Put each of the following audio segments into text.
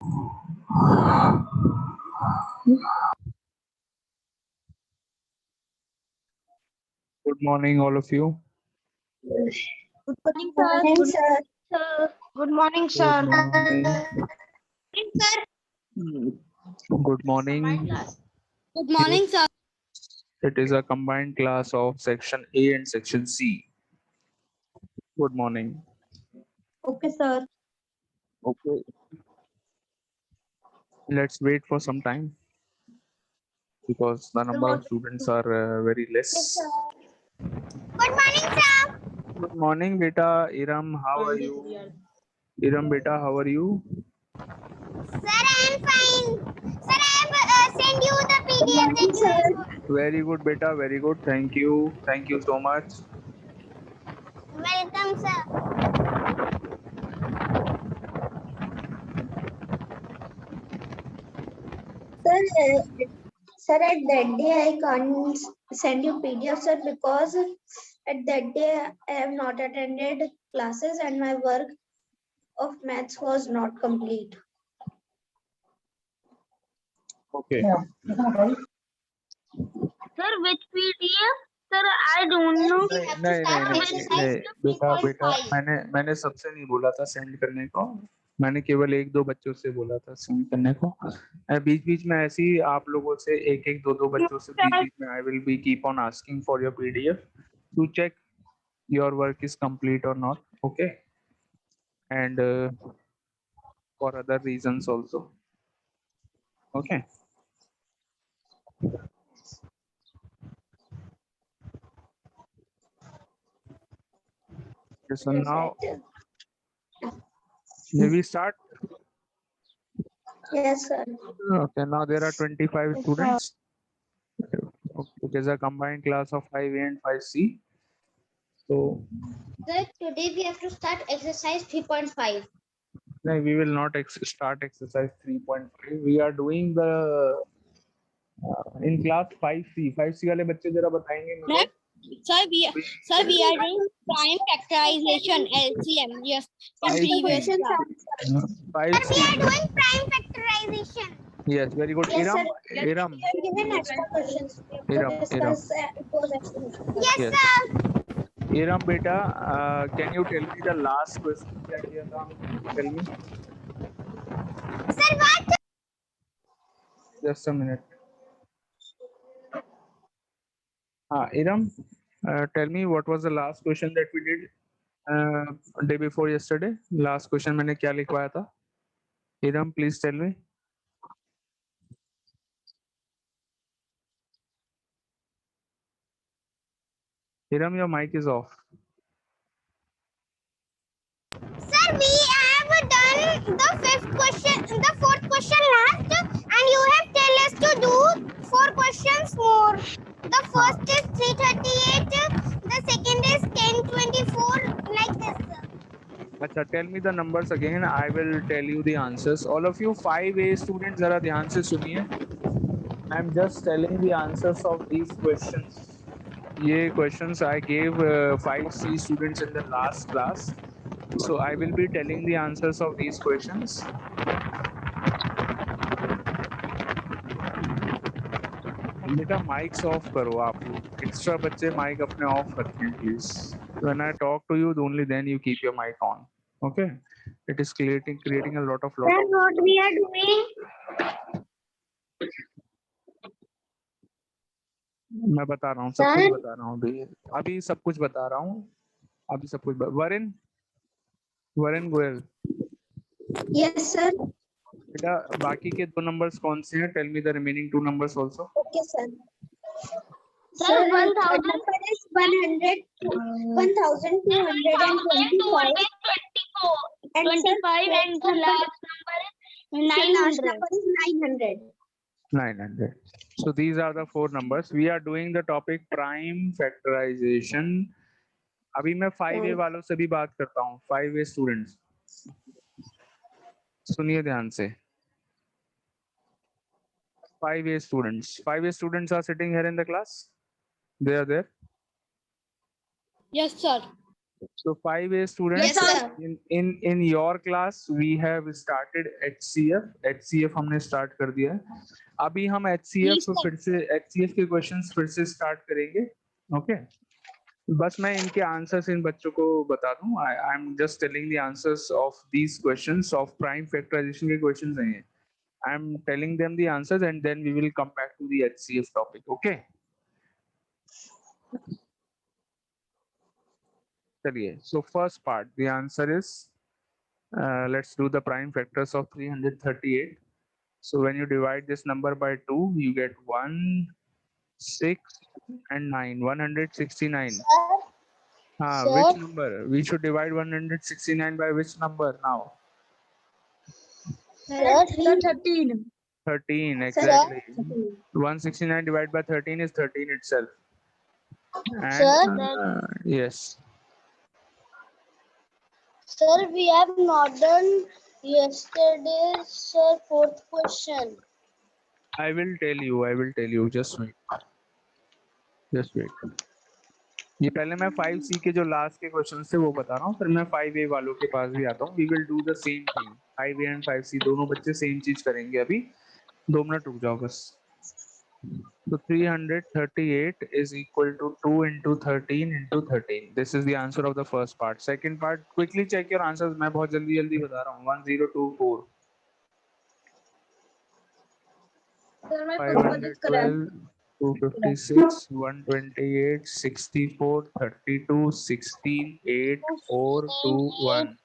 Good morning, all of you. Good morning, Morning, sir. sir. Good morning, Good sir. morning. Good morning. Good morning, sir. It is a combined class of section A and section C. Good morning. Okay, sir. Okay. Let's wait for some time because the number of students are very less. Good morning, sir. Good morning, beta. Iram, how are you? Iram, beta, how are you? Sir, I am fine. Sir, I have sent you the PDF that you have. Very good, beta. Very good. Thank you. Thank you so much. Welcome, sir. Sir, at that day I can't send you PDF, sir, because at that day I have not attended classes and my work of maths was not complete. Okay. Sir, which PDF? Sir, I don't know. नहीं बेटा बेटा मैंने सबसे नहीं बोला था send करने को। मैंने केवल एक दो बच्चों से बोला था सेंड करने को। बीच बीच में ऐसे ही आप लोगों से एक एक दो बच्चों से बीच बीच में I will be keep on asking for your PDF to check your work is complete or not. Okay and for other reasons also. Okay so now may we start? Yes, sir. Okay, now there are 25 students. It is a combined class of 5A and 5C. So Sir, today we have to start exercise 3.5. no, we will not start exercise 3.5. We are doing the in class 5C. 5C वाले बच्चे जरा बताएंगे मुझे। Sir, we are doing prime factorization LCM. Yes, in previous class. 5C. We are doing prime factorization. Yes, very good. Yes, Iram, sir. Iram, We are given extra questions. We have Iram, to discuss those extra questions. Yes, Yes. sir. Iram beta, can you tell me the last question क्या किया था हमने? Tell me. Sir, what? Just a minute. Iram, tell me what was the last question that we did day before yesterday? Last question मैंने क्या लिखवाया था? Iram, please tell me. Iram, your mic is off. Sir, we have done the fifth question, the fourth question last, and you have tell us to do 4 questions more. The first is 338, the second is 1024, like this, sir. अच्छा, tell me the numbers again. I will tell you the answers. All of you 5A students जरा ध्यान से सुनिए. I'm just telling the answers of these questions. ये questions I gave 5C students in the last class. So I will be telling the answers of these questions. बेटा mics of करो आप लोग। Extra बच्चे माइक अपने of रखें please. When I talk to you, only then you keep your mic on. Okay? It is creating a lot of. Then what we are doing? मैं बता रहा हूँ सब कुछ बता रहा हूँ अभी सब कुछ बता रहा हूँ अभी सब कुछ वरिन वरिन गोयल। Yes, sir. बेटा बाकी के 2 नंबर्स कौन से हैं? Tell me the remaining 2 numbers also. Okay, sir. Sir, 1000 number is 100, 1225, and 25 and the last number is last 900. number is 900. 900. So these are the 4 numbers. We are doing the topic prime factorization. अभी मैं 5A वालों से भी बात करता हूँ। 5A students सुनिए ध्यान से। 5A students are sitting here in the class. They are there. Yes, sir. So 5A students, Yes, sir. in your class we have started HCF. HCF हमने start कर दिया है. अभी हम HCF फिर से HCF के questions फिर से start करेंगे. Okay. बस मैं इनके आंसर्स इन बच्चों को बता दूं. I am just telling the answers of these questions of prime factorization के क्वेश्चंस हैं ये. I am telling them the answers and then we will come back to the HCF topic. Okay, चलिए. So first part, the answer is let's do the prime factors of 338. So when you divide this number by 2, you get 1, 6 and 9, 169. Which number? We should divide 169 by which number now? Sir, 13. 13, exactly. 169 divided by 13 is 13 itself. And, yes. Sir, we have not done yesterday's fourth question. I will tell you. Just wait. ये पहले मैं 5C के जो last के question थे वो बता रहा हूँ, फिर मैं 5A वालों के पास भी आता हूँ. We will do the same thing. 5A and 5C दोनों बच्चे सेम चीज करेंगे. अभी 2 मिनट रुक जाओ बस. So 338 is equal to 2 into 13 into 13. This is the answer of the first part. Second part, quickly check your answers. मैं बहुत जल्दी बता रहा हूँ. 1024. Sir, my 512, 256, 128, 64, 32, 16, 8, 4, 2, 1.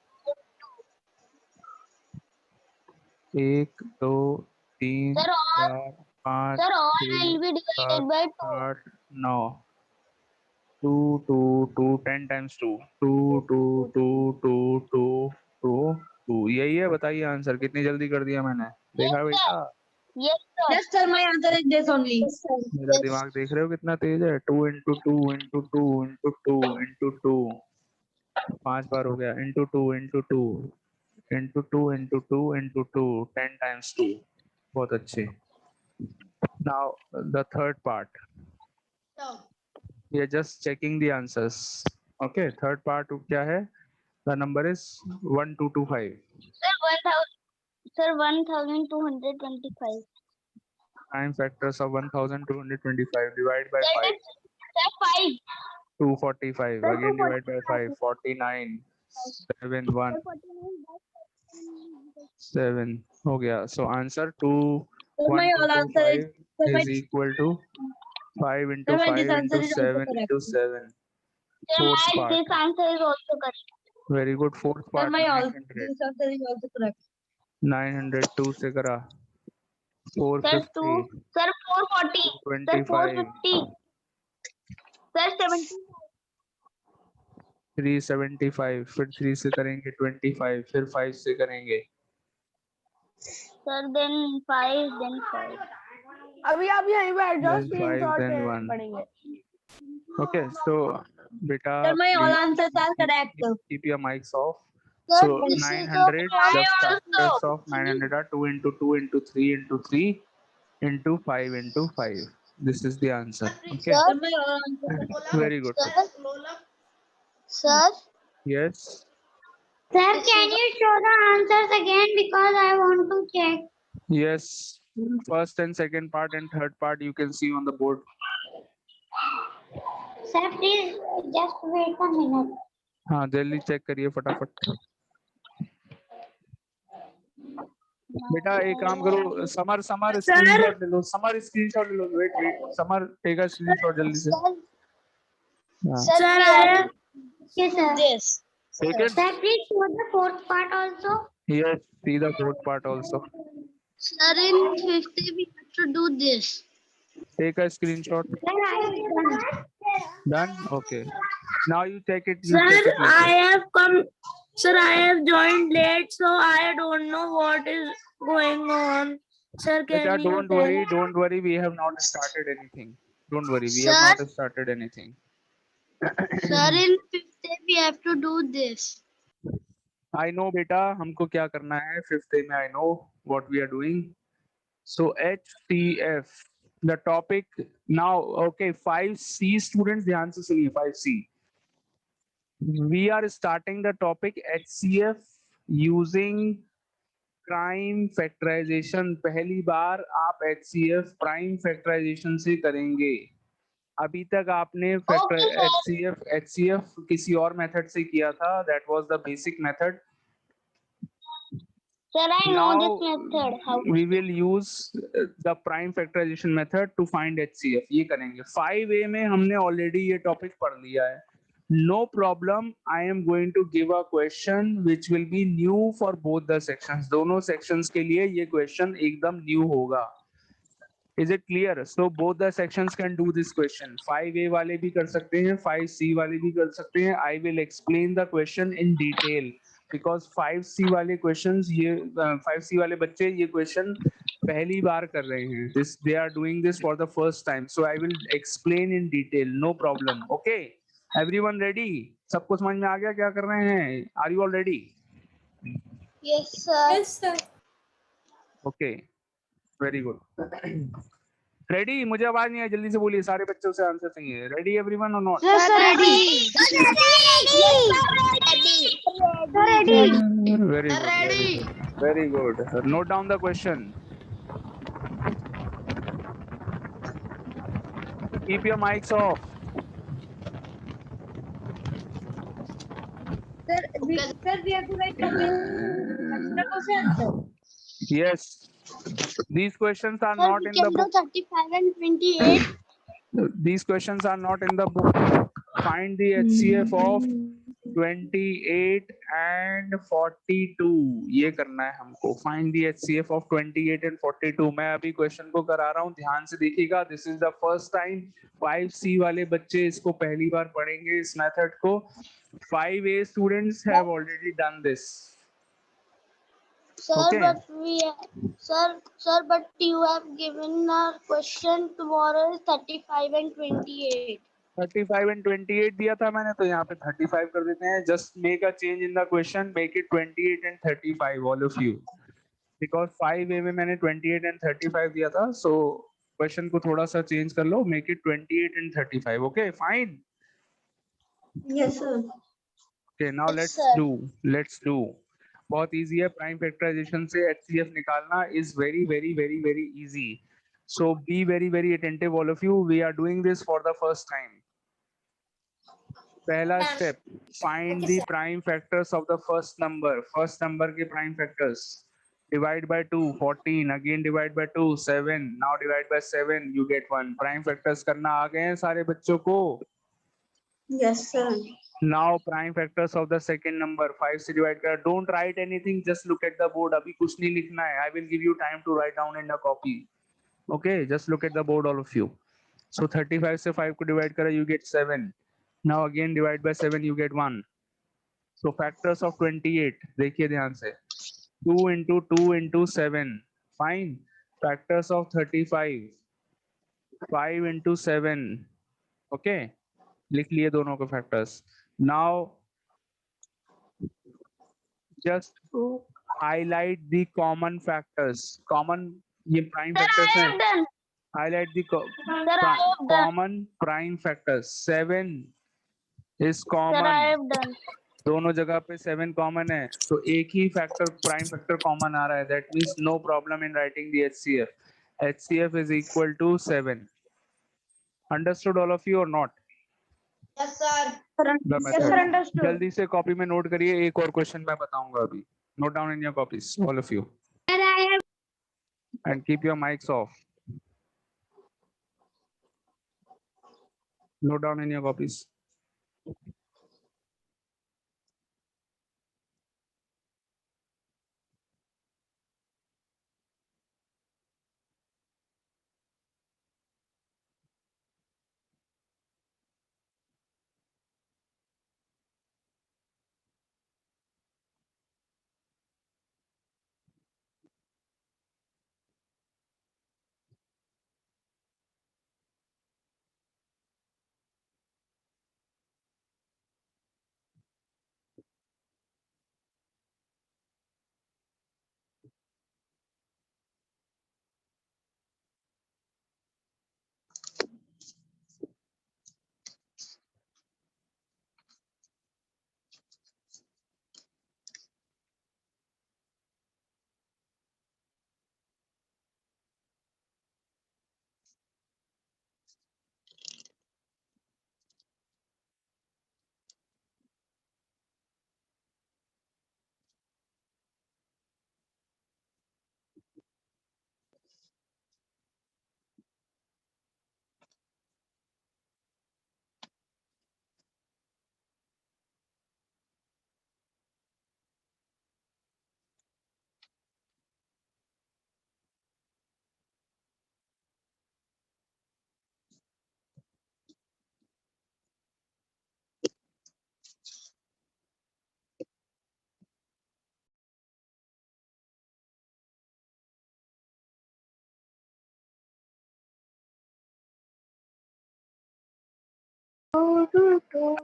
1, 2, 3, 4, 5, Sir, all 6, will be divided by 2. 8, 9. 2, 2, 2, 10 times 2. 2, 2, 2, 2, 2, 2, 2. यही है. बताइए आंसर. कितनी जल्दी कर दिया मैंने. देखा बेटा. Yes, sir. Yes, sir, my answer is this only. मेरा दिमाग देख रहे हो कितना तेज है. 2 into 2 into 2 into 2 into 2. 5 बार हो गया. into 2 into 2 into 2 into 2 into 2. 10 times 2. बहुत अच्छे. Now the third part. We are just checking the answers. Okay, third part क्या है? The number is 1225. Sir, 1225. Prime factors of 1225 divided by 5. Sir, 5. 245. Again divide by 5. 49. 7, 1. 7 हो गया. So answer 1225 is equal to 5 into 5 into 7 into 7. Fourth Sir, part. this answer is also correct. Very good. Fourth Sir, part. my 900. this answer is also correct. 902 से करा. Sir, 450. Sir, 440. Sir, 25. 450. Sir, 70. 375. फिर 3 से करेंगे 25. फिर 5 से करेंगे. Sir, then 5, then 5. अभी आप यहीं बैठ जाओ. Then 5, then 1. पढ़ेंगे. Okay, so beta, Sir, my all please answers are correct. keep your mics off. Sir, So this is 900, my the also. factors of 900 are 2 into 2 into 3 into 3 into 5 into 5. This is the answer. Okay. Sir, my all answers. Very good. Sir. Yes. Sir, can you show the answers again because I want to check. Yes. First and second part and third part you can see on the board. Sir, please just wait a minute. हाँ जल्दी check करिए फटाफट. बेटा एक काम करो. Summer screenshot ले लो. स्क्रीनशॉट ले लो. वेट समर टेक अ स्क्रीनशॉट जल्दी से. Sir, I have. Yes, sir. This. Take it. Sir, please show the fourth part also. Yes, see the fourth part also. Sir, in 50 we have to do this. Take a screenshot. Sir, I have done. Done? Okay. Now you take it. Sir, check it later. I have come. Sir, I have joined late, so I don't know what is going on. Sir, can Beta, you don't tell? worry. We have not started anything. Don't worry. We Sir? have not started anything. Sir, in 50 we have to do this. I know, beta. हमको क्या करना है? Fifth day में I know what we are doing. So HCF, the topic now. Okay, 5C students ध्यान से सुनिए. 5C. We are starting the topic HCF using prime factorisation. पहली बार आप HCF प्राइम फैक्टराइजेशन से करेंगे. अभी तक आपने Okay, sir. HCF किसी और मेथड से किया था. That was the basic method. Sir, I know Now this method. How? we will use the prime factorization method to find HCF. ये करेंगे. 5A में हमने already ये topic पढ़ लिया है. No problem. I am going to give a question which will be new for both the sections. दोनों sections के लिए ये question एकदम new होगा. Is it clear? So both the sections can do this question. 5A वाले भी कर सकते हैं, 5C वाले भी कर सकते हैं. I will explain the question in detail because 5C वाले questions ये 5C वाले बच्चे ये question पहली बार कर रहे हैं. They are doing this for the first time. So I will explain in detail. No problem. Okay. Everyone ready? सबको समझ में आ गया क्या कर रहे हैं? Are you all ready? Yes, sir. Yes, sir. Okay. Very good. Ready? मुझे आवाज नहीं आई, जल्दी से बोलिए. सारे बच्चों से आंसर चाहिए. रेडी एवरीवन और not? Yes, sir. Ready. Ready. Very good. Very good. Note down the question. Keep your mics off. Sir, we have to write extra question. Yes. These questions are Sir, not we in can the do book. 35 and 28. These questions are not in the book. Find the HCF of 28 and 42. ये करना है हमको. Find the HCF of 28 and 42. मैं अभी question को करा रहा हूँ, ध्यान से देखिएगा. This is the first time 5C वाले बच्चे इसको पहली बार पढ़ेंगे इस मेथड को. 5A students have already done this. Sir, Okay. but you have given a question tomorrow is 35 and 28. 35 and 28 दिया था मैंने, तो यहाँ पे 35 कर देते हैं. Just make a change in the question, make it 28 and 35, all of you. Because 5A में मैंने 28 and 35 दिया था, so question को थोड़ा सा change कर लो, make it 28 and 35. Okay, fine. Yes, sir. Okay, now Yes, sir. let's do. बहुत easy है. Prime factorization से HCF निकालना is very easy. So be very attentive, all of you. We are doing this for the first time. पहला step, find the prime factors of the first number. First number के prime factors. Divide by 2, 14. Again divide by 2, 7. Now divide by 7, you get 1. Prime factors करना आ गए हैं सारे बच्चों को? Yes, sir. Now prime factors of the second number. 5 से divide कर. Don't write anything, just look at the board. अभी कुछ नहीं लिखना है. I will give you time to write down in a copy. Okay, just look at the board, all of you. So 35 से 5 को divide करा, you get 7. Now again divide by 7, you get 1. So factors of 28, देखिए ध्यान से. 2 into 2 into 7. Fine. Factors of 35. 5 into 7. Okay. लिख लिए दोनों के factors. Now just highlight the common factors. Common ये prime factors हैं. done. Highlight the Sir, I have done. common prime factors. 7 is common. have done. दोनों जगह पे 7 common है, तो एक ही फैक्टर प्राइम फैक्टर कॉमन आ रहा है. That means no problem in writing the HCF. HCF is equal to 7. Understood all of you or not? Yes, sir. The Yes, sir, method. understood. जल्दी से कॉपी में नोट करिए. एक और question मैं बताऊंगा अभी. Note down in your copies, all of you. Sir, I have. And keep your mics off. Note down in your copies.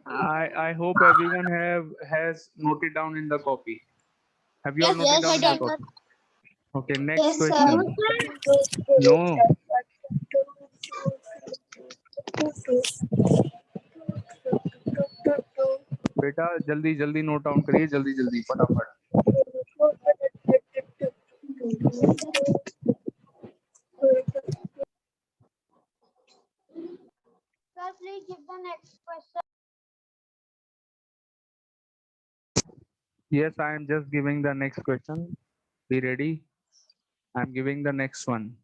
I hope everyone has noted down in the copy. Have you all Yes, noted down in the sir. copy? Okay, next Yes, sir. question. No. बेटा जल्दी जल्दी note down करिए, जल्दी जल्दी फटाफट. Sir, please give the next question. Yes, I am just giving the next question. Be ready. I am giving the next one.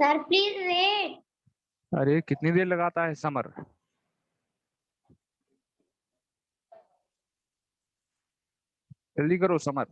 Sir, please wait. अरे कितनी देर लगाता है समर? जल्दी करो समर.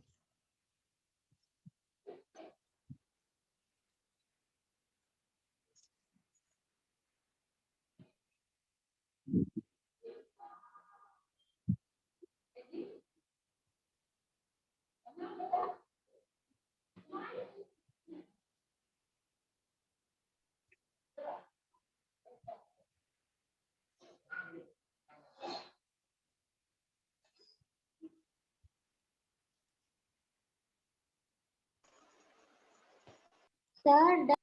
Sir,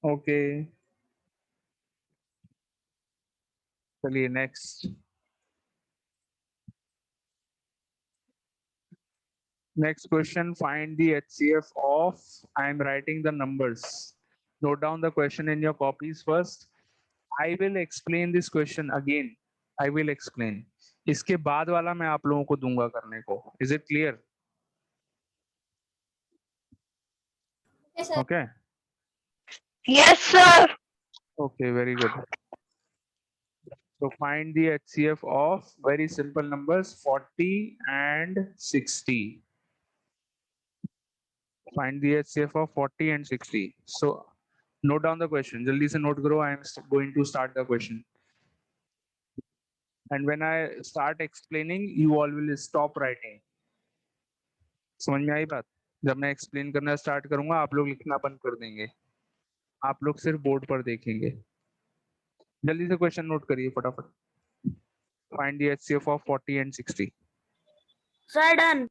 Okay. चलिए next. Next question, find the HCF of, I am writing the numbers. Note down the question in your copies first. I will explain this question again. I will explain. इसके बाद वाला मैं आप लोगों को दूंगा करने को. Is it clear? yes, sir. Okay. Yes, sir. Okay, very good. So find the HCF of very simple numbers 40 and 60. Find the HCF of 40 and 60. So note down the question. Jaldi se note karo. I am going to start the question. And when I start explaining, you all will stop writing. समझ में आई बात? जब मैं explain करना start करूंगा आप लोग लिखना बंद कर देंगे. आप लोग सिर्फ बोर्ड पर देखेंगे. जल्दी से क्वेश्चन नोट करिए फटाफट. Find the HCF of 40 and 60. Sir, done.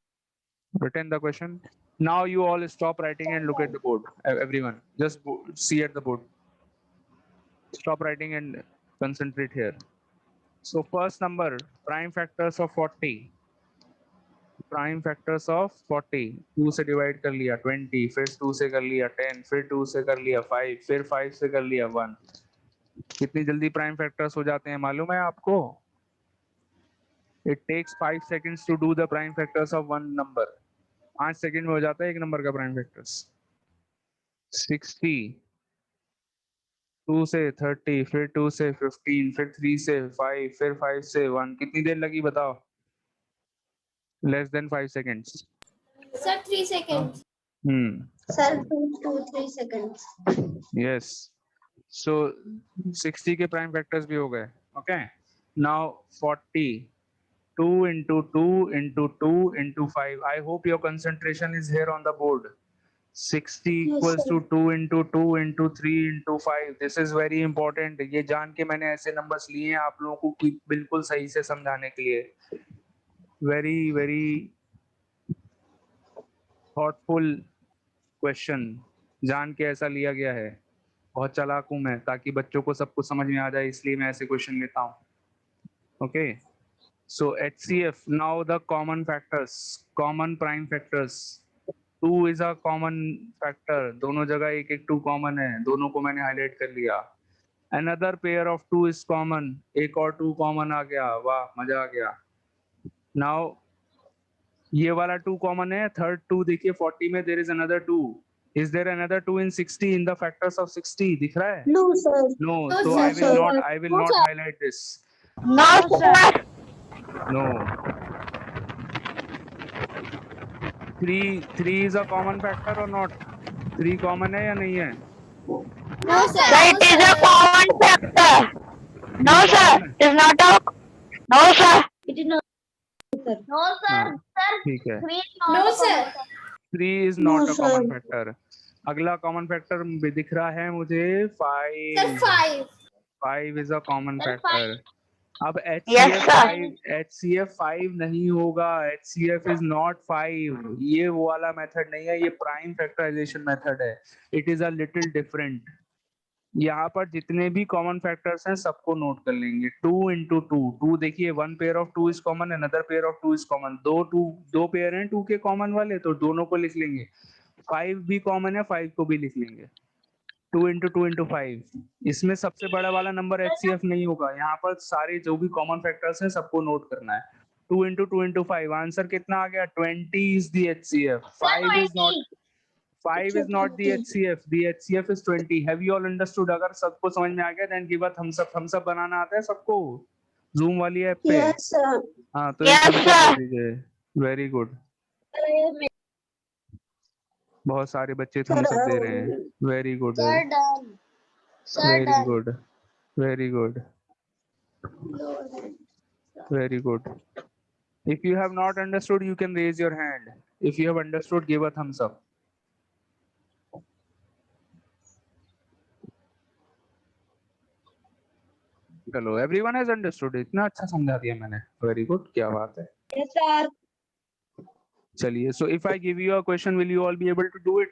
Written the question. Now you all stop writing and look at the board. Everyone, just see at the board. Stop writing and concentrate here. So first number, prime factors of 40. Prime factors of 40. 2 से divide कर लिया 20, फिर 2 से कर लिया 10, फिर 2 से कर लिया 5, फिर 5 से कर लिया 1. कितनी जल्दी prime factors हो जाते हैं मालूम है आपको? It takes 5 seconds to do the prime factors of one number. 5 second में हो जाता है एक नंबर का प्राइम फैक्टर्स. 60, 2 से 30, फिर 2 से 15, फिर 3 से 5, फिर 5 से 1. कितनी देर लगी बताओ? Less than 5 seconds. Sir, 3 seconds. Sir, 3 seconds. Yes. So 60 के प्राइम फैक्टर्स भी हो गए. Okay. Now 40. 2 into 2 into 2 into 5. I hope your concentration is here on the board. 60 equals to 2 into 2 into 3 into 5. This is very important. ये जान के मैंने ऐसे numbers लिए हैं आप लोगों को बिल्कुल सही से समझाने के लिए. Very very thoughtful question. जान के ऐसा लिया गया है. बहुत चालाक हूँ मैं ताकि बच्चों को सब कुछ समझ में आ जाए इसलिए मैं ऐसे क्वेश्चन लेता हूँ. Okay. So HCF, now the common factors, common prime factors. 2 is a common factor. दोनों जगह एक एक 2 common है. दोनों को मैंने highlight कर लिया. Another pair of 2 is common. एक और 2 common आ गया. वाह मजा आ गया. Now ये वाला 2 common है. Third 2 देखिए 40 में there is another 2. Is there another 2 in 60 in the factors of 60? दिख रहा है? No, sir. No. No, So sir. I will not highlight this. No, sir. No. 3 is a common factor or not? 3 common है या नहीं है? No, sir. That is a common factor. No, sir. It is not a. No, sir. It is not. Sir. No, sir. हाँ, Sir, ठीक है. 3 is not. No, sir. 3 is No, not a sir. common factor. अगला common factor दिख रहा है मुझे 5. 5. 5 is a common Sir, factor. अब Yes, HCF sir. 5 HCF 5 नहीं होगा. HCF is not 5. ये वो वाला मेथड नहीं है, ये प्राइम फैक्टराइजेशन मेथड है. It is a little different. यहाँ पर जितने भी कॉमन फैक्टर्स हैं सबको नोट कर लेंगे. 2 into 2. 2 देखिए, 1 pair of 2 is common, another pair of 2 is common. दो पेयर हैं 2 के कॉमन वाले, तो दोनों को लिख लेंगे. 5 भी कॉमन है, 5 को भी लिख लेंगे. 2 into 2 into 5. इसमें सबसे बड़ा वाला नंबर HCF नहीं होगा. यहाँ पर सारे जो भी कॉमन फैक्टर्स हैं सबको नोट करना है. 2 into 2 into 5. आंसर कितना आ गया? 20 is the HCF. 5 is not. 5 is not the HCF. The HCF is 20. Have you all understood? अगर सबको समझ में आ गया, then give a thumbs up. Thumbs up बनाना आता है सबको Zoom वाली ऐप पे? Yes, sir. हाँ, तो Yes, thumbs up sir. दे दीजिए. Very good. बहुत सारे बच्चे Sir, thumbs up दे रहे हैं. Very good. Sir, done. Sir, Very done. good. Very good. Very good. If you have not understood, you can raise your hand. If you have understood, give a thumbs up. चलो, everyone has understood. इतना अच्छा समझा दिया मैंने. Very good. क्या बात है. Yes, sir. चलिए, so if I give you a question, will you all be able to do it?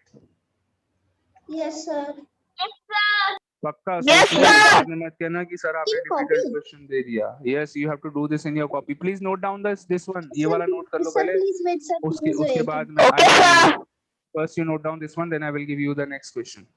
Yes, sir. पक्का? Yes, सोचना, sir. बाद में मत कहना कि सर आपने difficult question दे दिया. Yes, you have to do this in your copy. Please note down this one. ये वाला note कर लो Sir, पहले. please wait, sir. उसके Please उसके wait. बाद मैं Okay, sir. first you note down this one, then I will give you the next question.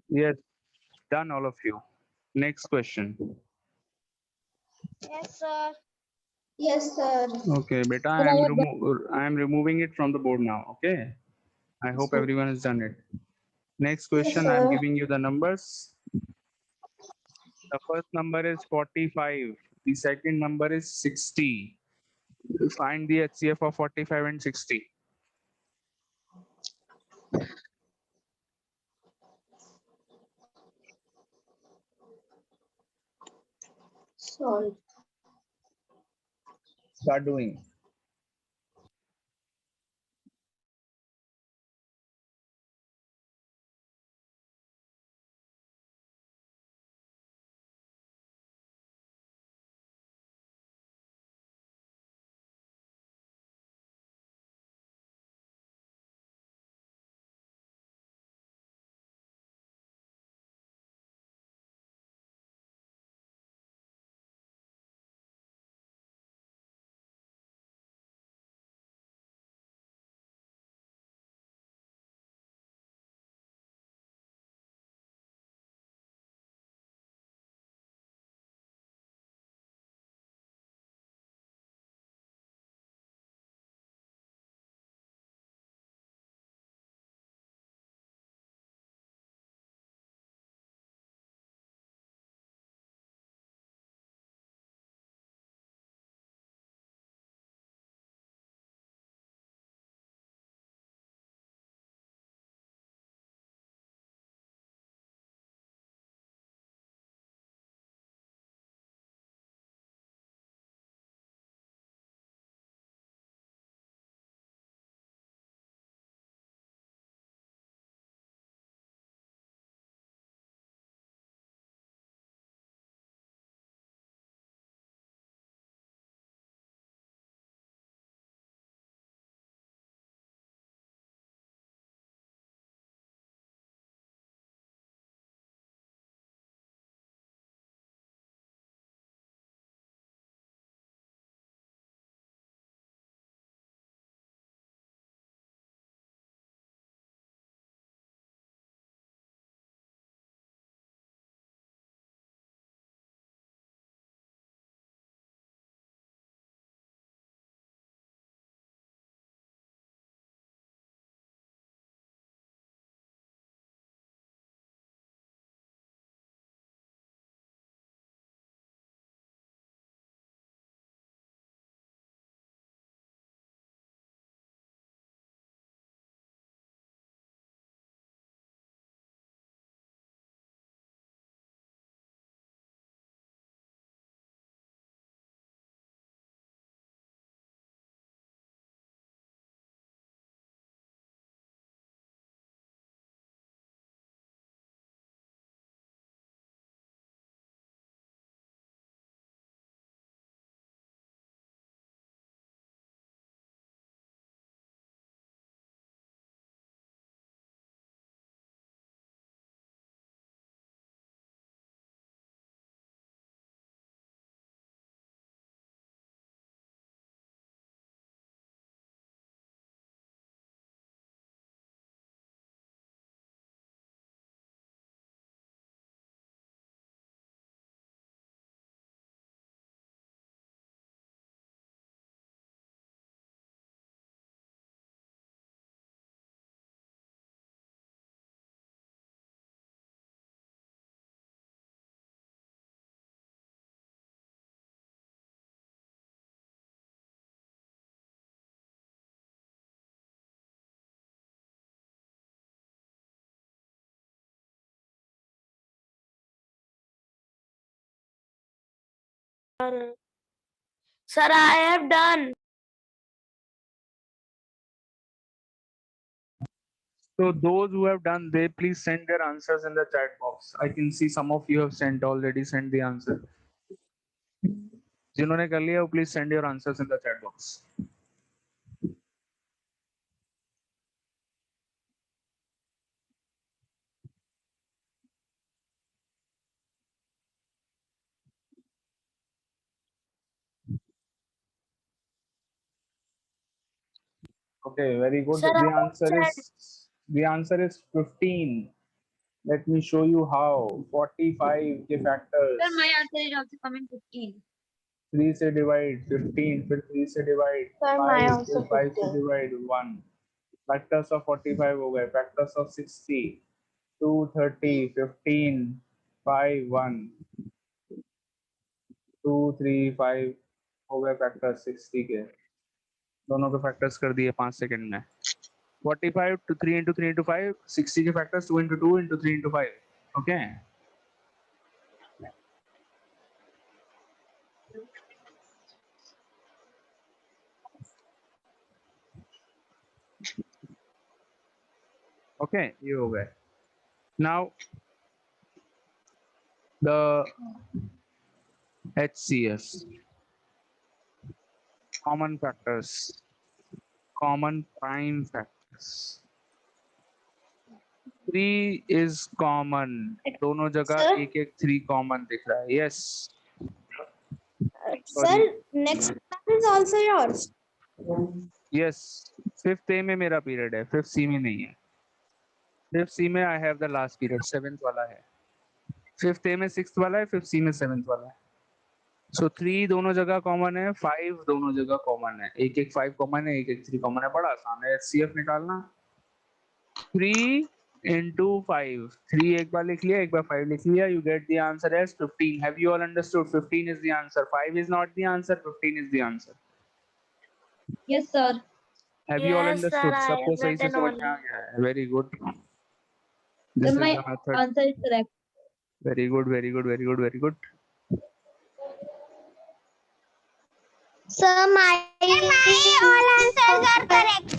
Yes, done all of you. Next question. Yes, sir. Yes, sir. Okay, beta, Sir, I am removing it from the board now. Okay. I hope everyone has done it. Next question, I am sir. giving you the numbers. The first number is 45. The second number is 60. Find the HCF of 45 and 60. Sorry. Start doing. Sir, I have done. So those who have done, they please send their answers in the chat box. I can see some of you have sent the answer. जिन्होंने कर लिया, please send your answers in the chat box. Okay, very good. Sir, The answer is 15. Let me show you how. 45 के factors. Sir, my answer is also coming 15. 3 से divide 15, फिर 3 से divide Sir, my 5, also फिर 5 से 15. Divide 1, factors of 45 हो गए, factors of 60, 2, 30, 15, 5, 1, 2, 3, 5 हो गए फैक्टर्स 60 के, दोनों के फैक्टर्स कर दिए 5 सेकंड में। 45 to 3 into 3 into 5, 60 के factors 2 into 2 into 3 into 5. Okay okay, ये हो गए। Now the HCF, common factors, common prime factors. 3 is common, दोनों जगह Sir? एक एक 3 कॉमन दिख रहा है। Yes Sir, next class is also yours. Yes, 5th A में मेरा पीरियड है, 5th C में नहीं है। 5th C में I have the last period, 7th वाला है। 5th A में 6th वाला है, 5th C में 7th वाला है। सो 3 दोनों जगह कॉमन है, 5 दोनों जगह कॉमन है, एक एक 5 कॉमन है, एक एक 3 कॉमन है। बड़ा आसान है HCF निकालना। 3 into 5, 3 एक बार लिख लिया, एक बार 5 लिख लिया, you get the answer as 15. Have you all understood? 15 is the answer, 5 is not the answer, 15 is the answer. Yes, sir. Have you all Yes, sir, understood? I सबको have सही से written समझ में आ only. गया है? Very good. Sir, This is my the method. answer is correct. Very good, very good, very good, very good. Sir, my all answers are correct.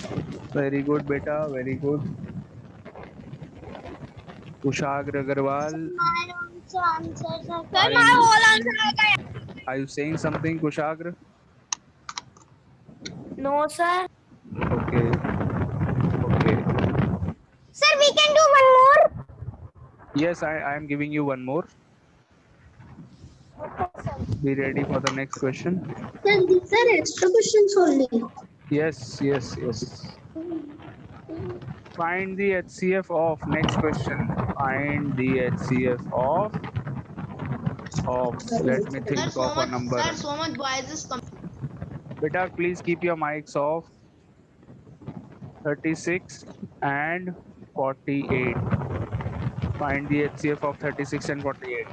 Very good, beta. Very good. Kushagra Agarwal, My also answers are are correct. you, all answers are correct. are you saying something, Kushagra? No, sir. Okay. Okay. Sir, we can do one more. Yes, I am giving you one more. Be ready for the next question. Sir, these are extra questions only. Yes, yes, yes. Find the HCF of, next question. Find the HCF of, let me think of a number. Sir, so much boys is Beta, please keep your mics off. 36 and 48. Find the HCF of 36 and 48.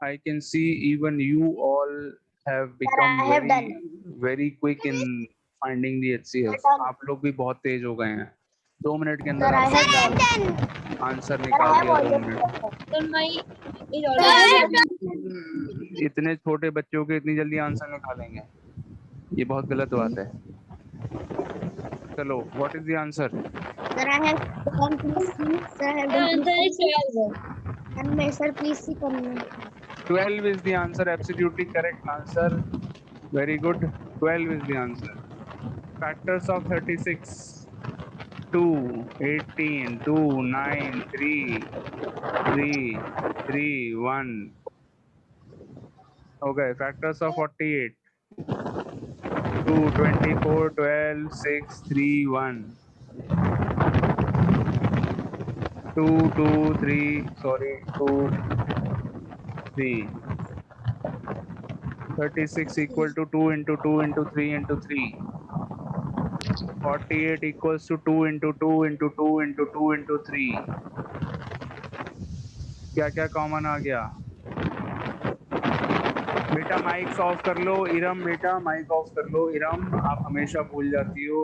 I can see even you all have become I have very quick in finding the HCF. done. आप लोग भी बहुत तेज हो गए हैं। 2 minute के अंदर Sir, I आपने have done. आंसर निकाल दिया 2 minute. Sir, my is Sir, I already have done. इतने छोटे बच्चों के इतनी जल्दी आंसर निकालेंगे, ये बहुत गलत बात है। चलो, what is the answer? Sir, I have done. Please see. Sir, I have done. answer is 12. And may sir, please see. 12 is the answer, absolutely correct answer. Very good. 12 is the answer. Factors of 36. 2, 18, 2, 9, 3, 3, 3, 1. Okay, factors of 48. 2, 24, 12, 6, 3, 1. 2, 2, 3, sorry, 2, 3. 36 equal to 2 into 2 into 3 into 3. 48 equals to 2 into 2 into 2 into 2 into 3. क्या क्या common आ गया? बेटा mic off कर लो। इरम बेटा mic off कर लो। इरम, आप हमेशा भूल जाती हो